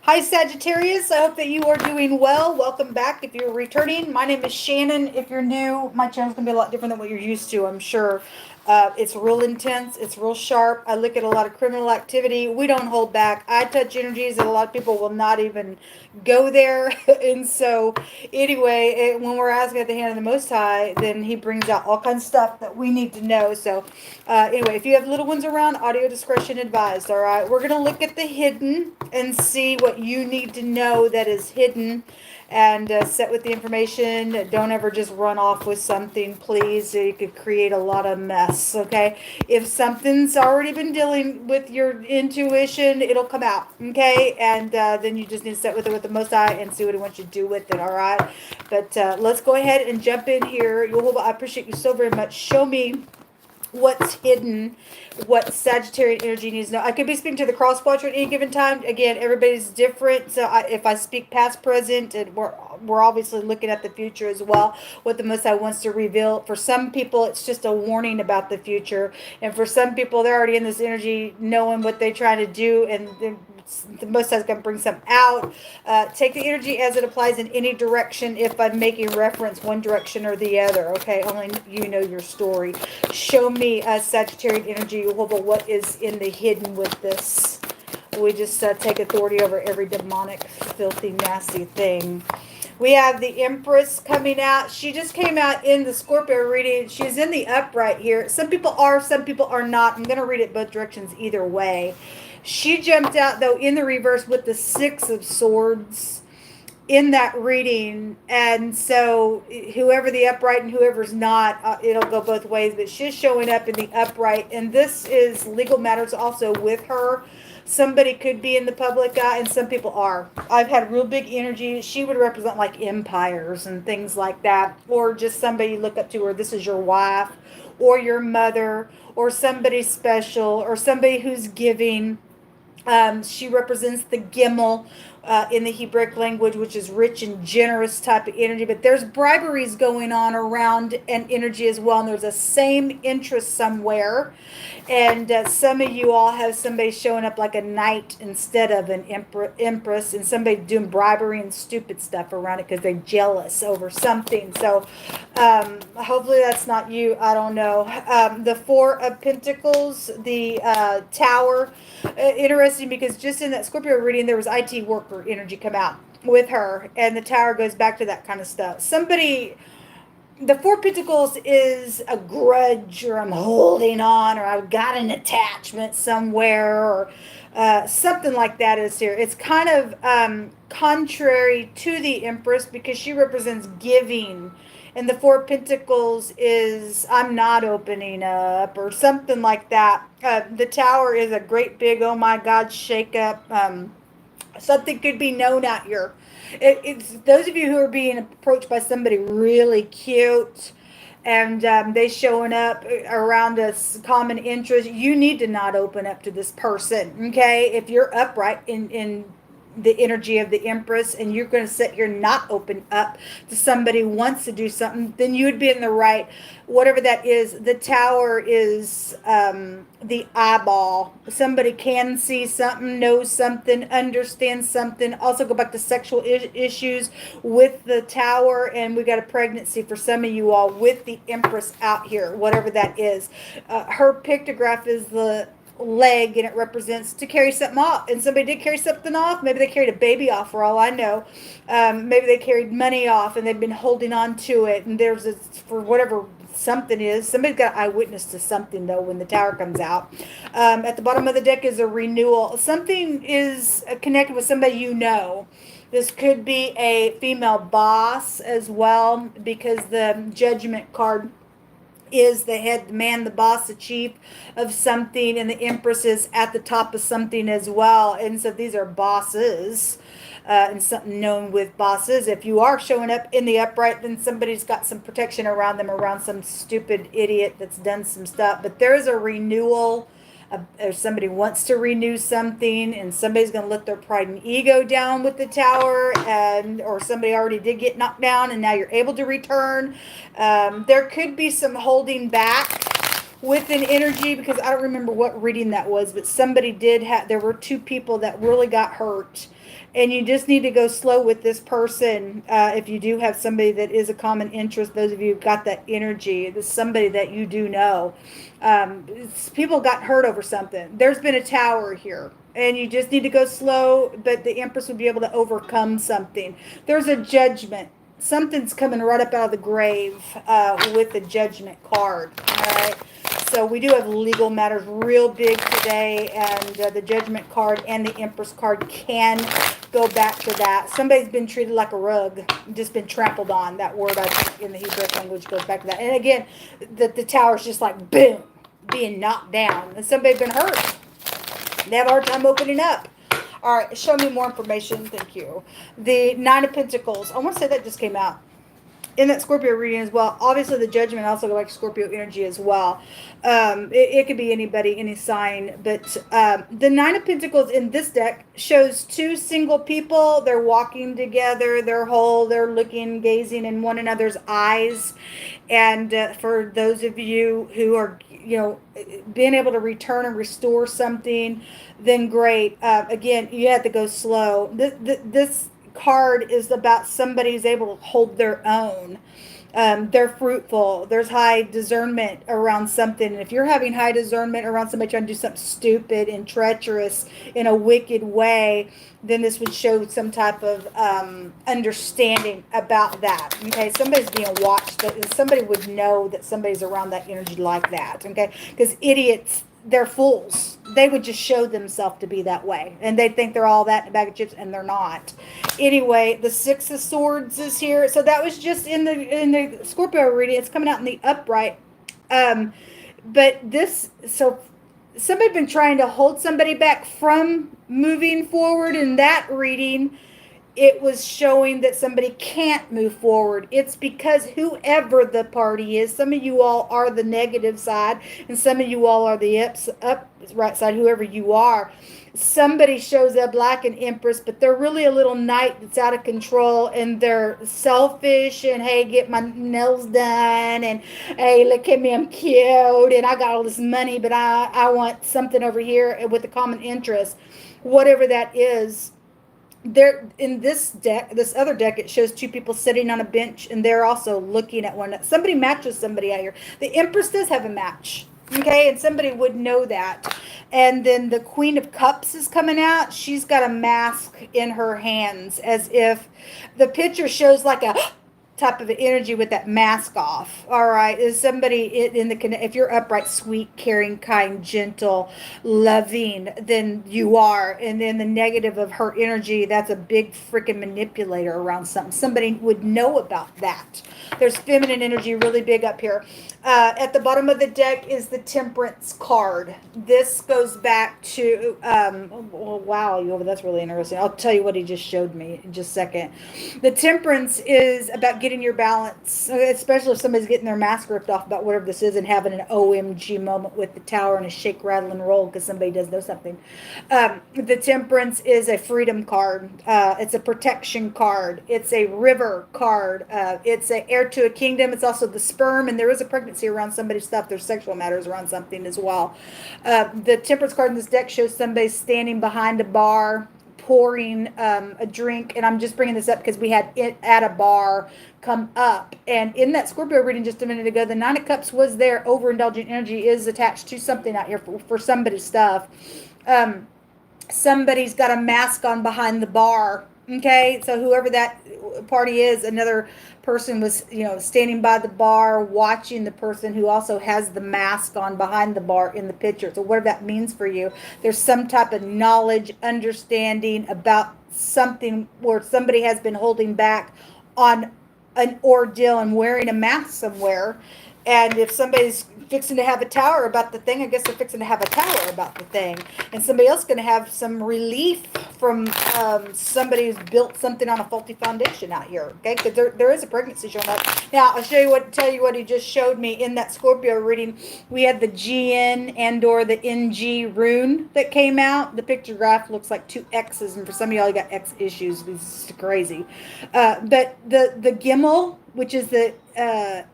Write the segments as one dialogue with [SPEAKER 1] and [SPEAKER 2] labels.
[SPEAKER 1] Hi, Sagittarius. I hope that you are doing well. Welcome back if you're returning. My name is Shannon. If you're new, my channel's going to be a lot different than what you're used to, I'm sure. It's real intense. It's real sharp. I look at a lot of criminal activity. We don't hold back. I touch energies that a lot of people will not even go there. And so, anyway, when we're asking at the hand of the Most High, then He brings out all kinds of stuff that we need to know. So, anyway, if you have little ones around, audio discretion advised. All right, we're going to look at the hidden and see what you need to know that is hidden, and set with the information. Don't ever just run off with something, please. You could create a lot of mess. Okay, if something's already been dealing with your intuition, it'll come out. Okay, and then you just need to set with it with the Most High and see what He wants you to do with it. All right, but let's go ahead and jump in here. I appreciate you so very much. Show me what's hidden, what Sagittarian energy needs to know. I could be speaking to the cross watcher at any given time. Again, everybody's different. So if I speak past, present, and we're obviously looking at the future as well, what the Most High wants to reveal. For some people, it's just a warning about the future. And for some people, they're already in this energy knowing what they're trying to do, and the Most High is going to bring some out. Take the energy as it applies in any direction. If I'm making reference one direction or the other, okay, only you know your story. Show me Sagittarian energy, what is in the hidden with this. We just take authority over every demonic, filthy, nasty thing. We have the Empress coming out. She just came out in the Scorpio reading. She's in the upright here. Some people are, some people are not. I'm going to read it both directions either way. She jumped out, though, in the reverse with the Six of Swords in that reading. And so whoever the upright and whoever's not, it'll go both ways. But she's showing up in the upright. And this is legal matters also with her. Somebody could be in the public eye, and some people are. I've had real big energy. She would represent like empires and things like that, or just somebody you look up to, or this is your wife, or your mother, or somebody special, or somebody who's giving. She represents the Gimel in the Hebrew language, which is rich and generous type of energy. But there's briberies going on around and energy as well. And there's a same interest somewhere. And some of you all have somebody showing up like a knight instead of an empress, and somebody doing bribery and stupid stuff around it because they're jealous over something. So hopefully that's not you. I don't know. The Four of Pentacles, the Tower. Interesting, because just in that Scorpio reading, there was IT worker energy come out with her, and the Tower goes back to that kind of stuff. Somebody, the Four Pentacles is a grudge, or I'm holding on, or I've got an attachment somewhere, or something like that is here. It's kind of contrary to the Empress, because she represents giving. And the Four Pentacles is I'm not opening up, or something like that. The Tower is a great big, oh my God, shake up. Something could be known out here. It's those of you who are being approached by somebody really cute, and they showing up around a common interest. You need to not open up to this person, okay? If you're upright in the energy of the Empress, and you're going to sit here not open up to somebody who wants to do something, then you would be in the right. Whatever that is, the Tower is the eyeball. Somebody can see something, knows something, understands something. Also go back to sexual issues with the Tower, and we got a pregnancy for some of you all with the Empress out here, whatever that is. Her pictograph is the leg, and it represents to carry something off, and somebody did carry something off. Maybe they carried a baby off, for all I know. Maybe they carried money off, and they've been holding on to it, and there's a, for whatever something is, somebody's got eyewitness to something, though, when the Tower comes out. At the bottom of the deck is a renewal. Something is connected with somebody you know. This could be a female boss as well, because the Judgment card is the head man, the boss, the chief of something, and the Empress is at the top of something as well. And so these are bosses, and something known with bosses. If you are showing up in the upright, then somebody's got some protection around them, around some stupid idiot that's done some stuff. But there is a renewal. Or somebody wants to renew something, and somebody's going to let their pride and ego down with the Tower, and or somebody already did get knocked down, and now you're able to return. There could be some holding back with an energy, because I don't remember what reading that was, but somebody did have, there were two people that really got hurt. And you just need to go slow with this person. If you do have somebody that is a common interest, those of you who've got that energy, it's somebody that you do know. People got hurt over something. There's been a tower here. And you just need to go slow, but the Empress will be able to overcome something. There's a judgment. Something's coming right up out of the grave with the judgment card. All right. So we do have legal matters real big today, and the judgment card and the Empress card can go back to that. Somebody's been treated like a rug, just been trampled on. That word, I think, in the Hebrew language goes back to that. And again, the tower's just like boom, being knocked down, and somebody's been hurt. They have a hard time opening up. All right, show me more information. Thank you. The Nine of Pentacles. I want to say that just came out in that Scorpio reading as well. Obviously, the Judgment also go back to Scorpio energy as well. It could be anybody, any sign. But the Nine of Pentacles in this deck shows two single people. They're walking together. They're whole. They're looking, gazing in one another's eyes. And for those of you who are, being able to return and restore something, then great. Again, you have to go slow. This card is about somebody who's able to hold their own. They're fruitful. There's high discernment around something. And if you're having high discernment around somebody trying to do something stupid and treacherous in a wicked way, then this would show some type of understanding about that. Okay, somebody's being watched. Somebody would know that somebody's around that energy like that. Okay, because idiots, they're fools. They would just show themselves to be that way. And they think they're all that in a bag of chips, and they're not. Anyway, the Six of Swords is here. So that was just in the Scorpio reading. It's coming out in the upright. But this, so somebody been trying to hold somebody back from moving forward in that reading. It was showing that somebody can't move forward. It's because whoever the party is, some of you all are the negative side, and some of you all are the upright side, whoever you are. Somebody shows up like an Empress, but they're really a little knight that's out of control, and they're selfish, and hey, get my nails done, and hey, look at me, I'm cute, and I got all this money, but I want something over here with a common interest. Whatever that is. There in this deck, this other deck, it shows two people sitting on a bench, and they're also looking at one. Somebody matches somebody out here. The Empress does have a match, okay, and somebody would know that. And then the Queen of Cups is coming out. She's got a mask in her hands, as if the picture shows like a type of energy with that mask off. All right, is somebody in the, if you're upright, sweet, caring, kind, gentle, loving, then you are. And then the negative of her energy, that's a big freaking manipulator around something. Somebody would know about that. There's feminine energy really big up here. At the bottom of the deck is the Temperance card. This goes back to, wow, that's really interesting. I'll tell you what he just showed me in just a second. The Temperance is about getting your balance, especially if somebody's getting their mask ripped off about whatever this is and having an OMG moment with the Tower and a shake, rattle, and roll because somebody does know something. The Temperance is a freedom card. It's a protection card. It's a river card. It's an heir to a kingdom. It's also the sperm, and there is a pregnancy around somebody's stuff. There's sexual matters around something as well. The Temperance card in this deck shows somebody standing behind a bar pouring a drink, and I'm just bringing this up because we had it at a bar come up, and in that Scorpio reading just a minute ago, the Nine of Cups was there. Overindulgent energy is attached to something out here for somebody's stuff. Somebody's got a mask on behind the bar. Okay, so whoever that party is, another person was, standing by the bar watching the person who also has the mask on behind the bar in the picture. So whatever that means for you, there's some type of knowledge, understanding about something where somebody has been holding back on an ordeal and wearing a mask somewhere. And if somebody's fixing to have a tower about the thing, I guess they're fixing to have a tower about the thing. And somebody else going to have some relief from somebody who's built something on a faulty foundation out here. Okay, because there is a pregnancy showing up. Now, I'll tell you what he just showed me in that Scorpio reading. We had the GN and or the NG rune that came out. The picture graph looks like two X's, and for some of y'all, you got X issues. It's crazy. But the Gimel which is the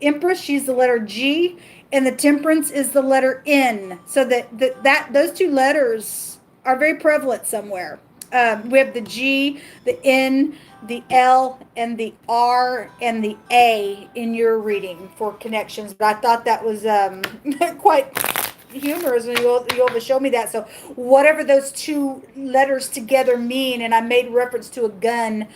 [SPEAKER 1] Empress. She's the letter G, and the Temperance is the letter N. So that those two letters are very prevalent somewhere. We have the G, the N, the L, and the R, and the A in your reading for connections. But I thought that was quite humorous when you able to show me that. So whatever those two letters together mean, and I made reference to a gun,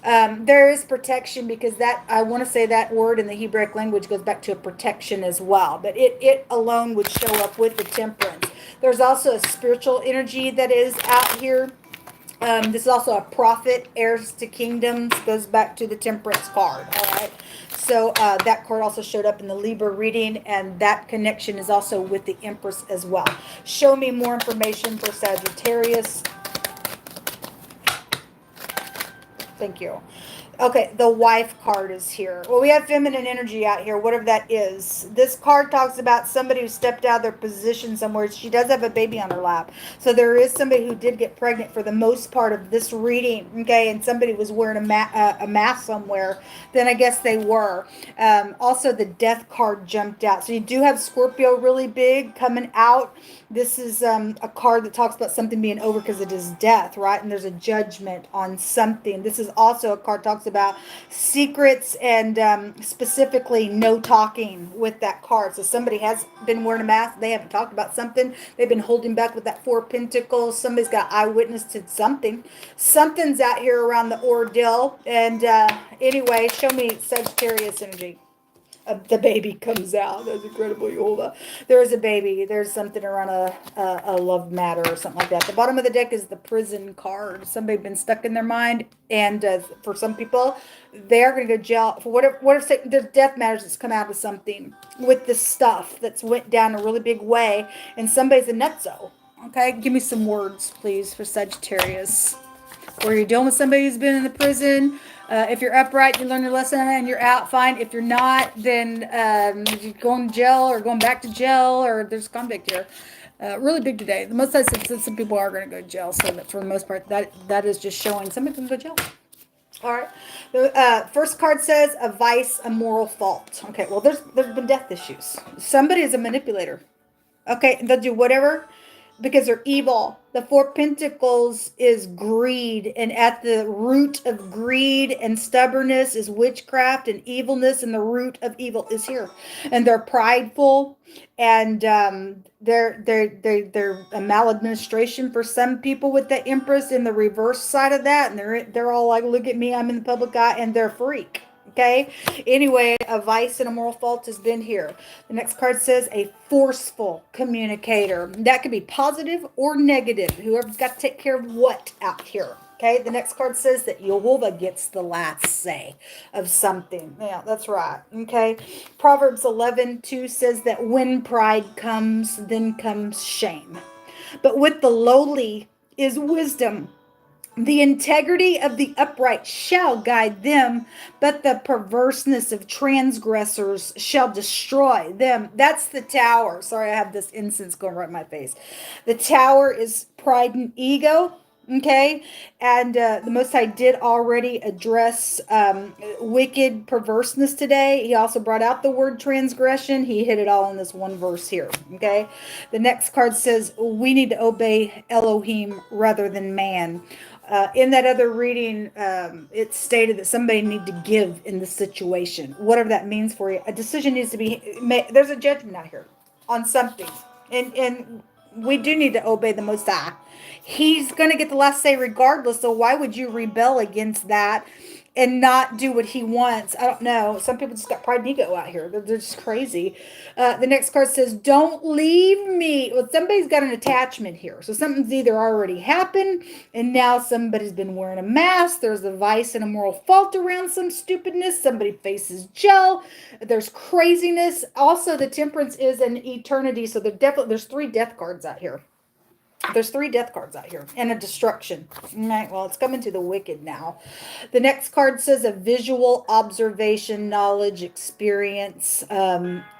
[SPEAKER 1] there is protection, because that, I want to say that word in the Hebraic language goes back to a protection as well. But it alone would show up with the Temperance. There's also a spiritual energy that is out here. This is also a prophet, heirs to kingdoms, goes back to the Temperance card. All right. So that card also showed up in the Libra reading, and that connection is also with the Empress as well. Show me more information for Sagittarius. Thank you. Okay, the wife card is here. Well, we have feminine energy out here, whatever that is. This card talks about somebody who stepped out of their position somewhere. She does have a baby on her lap. So there is somebody who did get pregnant for the most part of this reading, okay, and somebody was wearing a mask somewhere. Then I guess they were. Also, the death card jumped out. So you do have Scorpio really big coming out. This is a card that talks about something being over because it is death, right? And there's a judgment on something. This is also a card that talks about secrets and specifically no talking with that card. So somebody has been wearing a mask. They haven't talked about something. They've been holding back with that Four of Pentacles. Somebody's got eyewitness to something. Something's out here around the ordeal. And anyway, show me Sagittarius energy. The baby comes out. That's incredible. Yola. There is a baby. There's something around a love matter or something like that. The bottom of the deck is the prison card. Somebody been stuck in their mind, and for some people, they are going to go jail for whatever. There's death matters that's come out of something with this stuff that's went down a really big way, and somebody's a nutso. Okay, give me some words, please, for Sagittarius. Or you're dealing with somebody who's been in the prison. If you're upright, you learn your lesson and you're out, fine. If you're not, then you're going to jail or going back to jail, or there's convict here. Really big today. The most I said, some people are going to go to jail, so that for the most part, that is just showing somebody's going to go to jail. All right. The first card says a vice, a moral fault. Okay, well, there's been death issues. Somebody is a manipulator. Okay, they'll do whatever because they're evil. The Four of Pentacles is greed, and at the root of greed and stubbornness is witchcraft and evilness, and the root of evil is here. And they're prideful, and they're a maladministration for some people with the Empress in the reverse side of that, and they're all like, look at me, I'm in the public eye, and they're a freak. Okay. Anyway, a vice and a moral fault has been here. The next card says a forceful communicator. That could be positive or negative. Whoever's got to take care of what out here. Okay. The next card says that Jehovah gets the last say of something. Yeah, that's right. Okay. Proverbs 11:2 says that when pride comes, then comes shame. But with the lowly is wisdom. The integrity of the upright shall guide them, but the perverseness of transgressors shall destroy them. That's the Tower. Sorry, I have this incense going right in my face. The Tower is pride and ego. Okay, and the Most High did already address wicked perverseness today. He also brought out the word transgression. He hit it all in this one verse here. Okay, the next card says we need to obey Elohim rather than man. In that other reading, it stated that somebody need to give in the situation, whatever that means for you. A decision needs to be made. There's a judgment out here on something, and we do need to obey the Most High. He's going to get the last say regardless, so why would you rebel against that and not do what he wants? I don't know. Some people just got pride and ego out here. They're just crazy. The next card says, don't leave me. Well, somebody's got an attachment here. So something's either already happened, and now somebody's been wearing a mask. There's a vice and a moral fault around some stupidness. Somebody faces jail. There's craziness. Also, the Temperance is an eternity. So there's 3 death cards out here. There's 3 death cards out here and a destruction. Right, well, it's coming to the wicked now. The next card says a visual observation, knowledge, experience,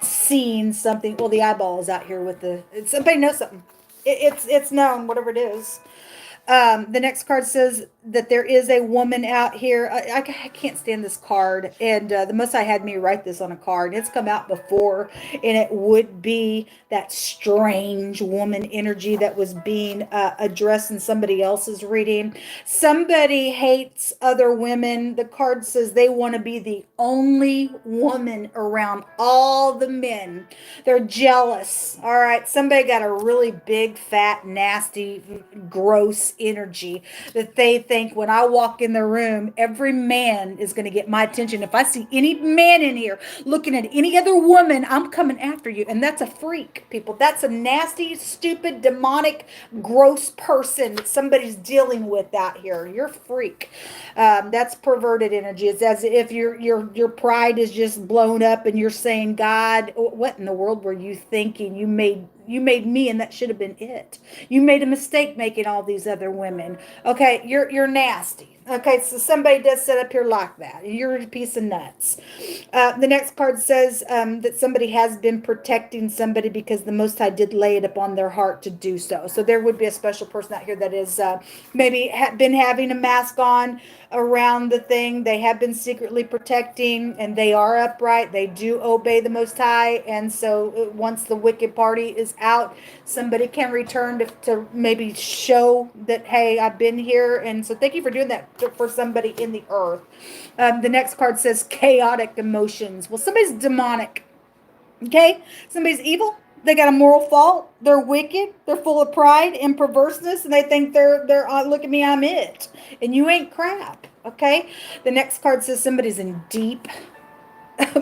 [SPEAKER 1] seeing something. Well, the eyeball is out here with somebody knows something. It's known, whatever it is. The next card says that there is a woman out here. I can't stand this card, and the Most High had me write this on a card. It's come out before, and it would be that strange woman energy that was being addressed in somebody else's reading. Somebody hates other women. The card says they want to be the only woman around all the men. They're jealous. All right. Somebody got a really big, fat, nasty, gross energy that they think when I walk in the room, every man is going to get my attention. If I see any man in here looking at any other woman, I'm coming after you. And that's a freak, people. That's a nasty, stupid, demonic, gross person that somebody's dealing with out here. You're a freak. That's perverted energy. It's as if your pride is just blown up and you're saying, God, what in the world were you thinking? You made me, and that should have been it. You made a mistake making all these other women. Okay, you're nasty. Okay, so somebody does set up here like that. You're a piece of nuts. The next card says that somebody has been protecting somebody because the Most High did lay it upon their heart to do so. So there would be a special person out here that is maybe been having a mask on around the thing. They have been secretly protecting, and they are upright. They do obey the Most High. And so once the wicked party is out, somebody can return to maybe show that, hey, I've been here. And so thank you for doing that for somebody in the earth. The next card says chaotic emotions. Well, somebody's demonic. Okay? Somebody's evil. They got a moral fault. They're wicked. They're full of pride and perverseness, and they think they're look at me, I'm it, and you ain't crap. Okay? The next card says somebody's in deep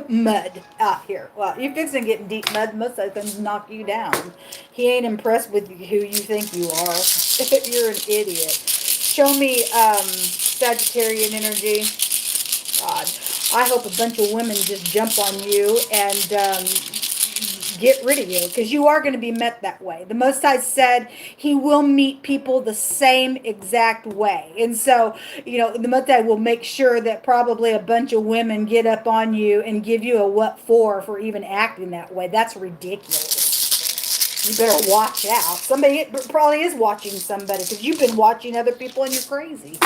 [SPEAKER 1] mud out here. Well, you're fixing to get in deep mud. Most of them knock you down. He ain't impressed with who you think you are. You're an idiot. Show me Sagittarian energy. God, I hope a bunch of women just jump on you and get rid of you, because you are going to be met that way. The Most High said he will meet people the same exact way. And so, the Most High will make sure that probably a bunch of women get up on you and give you a what for even acting that way. That's ridiculous. You better watch out. Somebody probably is watching somebody, because you've been watching other people and you're crazy.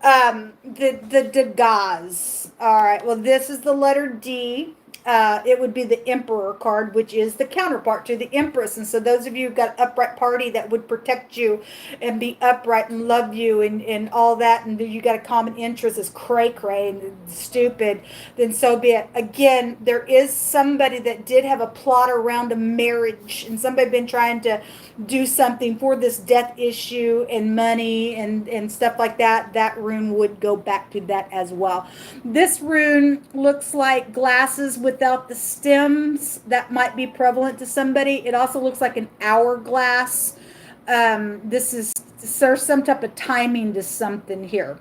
[SPEAKER 1] The Gaz. All right. Well, this is the letter D. It would be the Emperor card, which is the counterpart to the Empress. And so those of you who've got upright party that would protect you and be upright and love you and all that, and you got a common interest is cray-cray and stupid, then so be it. Again, there is somebody that did have a plot around a marriage, and somebody been trying to do something for this death issue and money and stuff like that. That rune would go back to that as well. This rune looks like glasses without the stems. That might be prevalent to somebody. It also looks like an hourglass. There's some type of timing to something here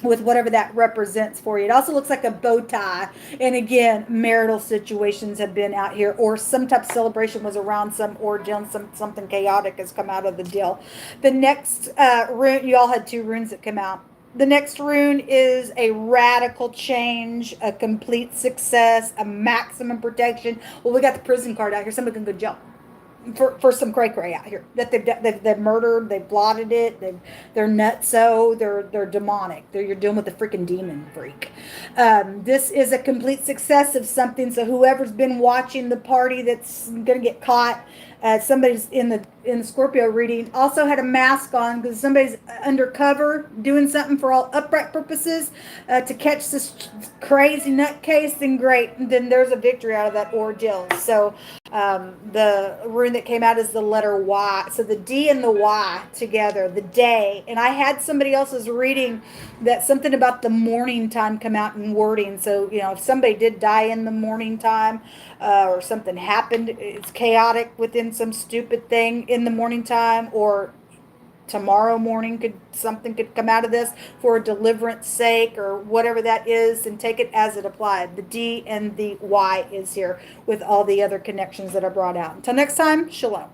[SPEAKER 1] with whatever that represents for you. It also looks like a bow tie. And again, marital situations have been out here, or some type of celebration was around some ordeal, something chaotic has come out of the deal. The next rune, you all had two runes that come out. The next rune is a radical change, a complete success, a maximum protection. Well, we got the prison card out here. Somebody can go jump for some cray-cray out here that they've murdered, they've blotted it, they're nutso, they're demonic. You're dealing with a freaking demon freak. This is a complete success of something. So whoever's been watching the party that's gonna get caught. Somebody's in the Scorpio reading also had a mask on because somebody's undercover doing something for all upright purposes to catch this crazy nutcase. Then great, then there's a victory out of that ordeal. So the rune that came out is the letter Y. So the D and the Y together, the day. And I had somebody else's reading that something about the morning time come out in wording. So, if somebody did die in the morning time or something happened, it's chaotic within some stupid thing in the morning time, or tomorrow morning something could come out of this for a deliverance sake or whatever that is, and take it as it applied. The D and the Y is here with all the other connections that are brought out. Until next time, shalom.